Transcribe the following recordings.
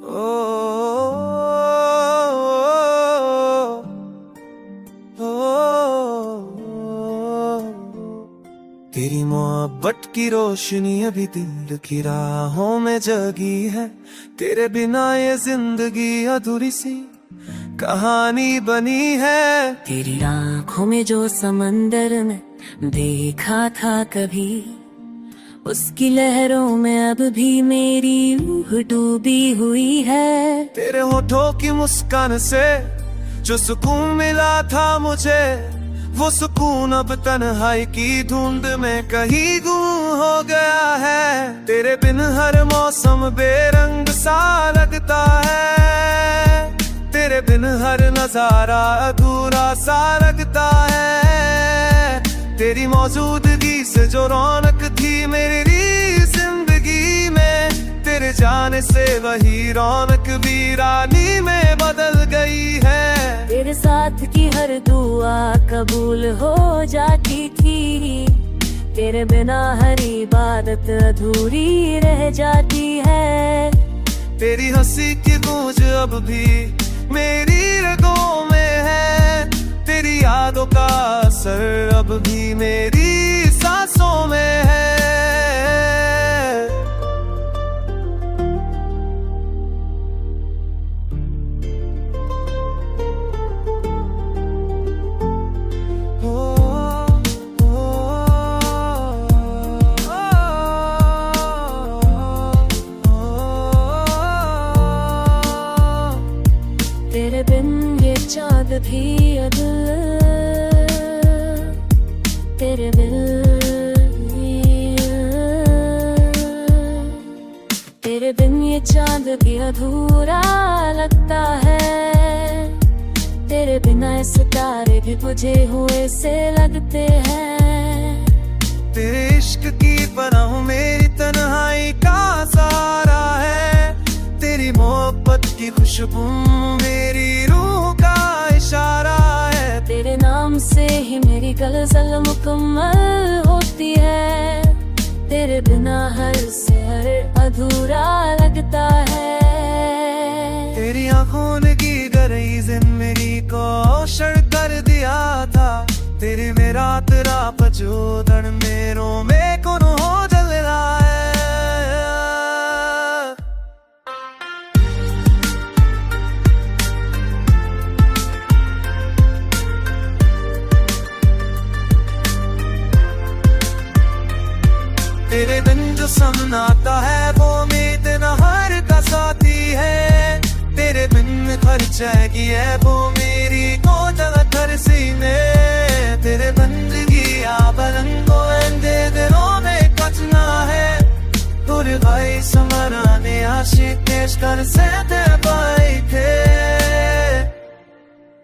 ओ, तेरी मोहब्बत की रोशनी अभी दिल की राहों में जगी है। तेरे बिना ये जिंदगी अधूरी सी कहानी बनी है। तेरी आंखों में जो समंदर में देखा था कभी, उसकी लहरों में अब भी मेरी रूह डूबी हुई है। तेरे होठों की मुस्कान से जो सुकून मिला था मुझे, वो सुकून अब तन्हाई की धुंध में कहीं गुम हो गया है। तेरे बिन हर मौसम बेरंग सा लगता है। तेरे बिन हर नजारा अधूरा सा लगता है। तेरी मौजूदगी से जो रौनक थी मेरी जिंदगी में, तेरे जाने से वही रौनक वीरानी में बदल गई है। तेरे साथ की हर दुआ कबूल हो जाती थी, तेरे बिना हर इबादत अधूरी रह जाती है। तेरी हंसी की गूंज अब भी मेरी रगों में है। तेरी यादों का असर अब भी मेरी सांसों में है। तेरे बिन ये चाँद भी अदल, तेरे बिन तेरे बिन ये चाँद भी अधूरा लगता है। तेरे बिना ये सितारे भी बुझे हुए से लगते हैं। तेरे इश्क की पनाह मेरी तन्हाई का सहारा है। तेरी मोहब्बत की खुशबू मेरी रूह का इशारा है। तेरे नाम से ही मेरी गज़ल मुकम्मल होती है। तेरे बिना हर शहर अधूरा लगता है। तेरी आंखों ने की गई जिंदगी को रोशन कर दिया था। तेरी मेरा तेरा पजोदन मेरो में कौन हो जल रहा है। तेरे दिन जो समनाता है वो उम्मीद नहर का साथी है। तेरे बिन खर्चा की है वो मेरी को जगह सीने। तेरे बंदगी आबरंगो एंदे दिलों में कचना है। तुर भाई समराने आशिक पेश कर से ते भाई थे।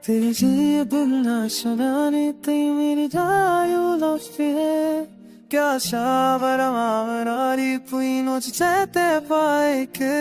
तेरी जी बिना शनाने ते मेरी जायू लौटती है। क्या शावरा मावरारी पुई नोच चेते पाए के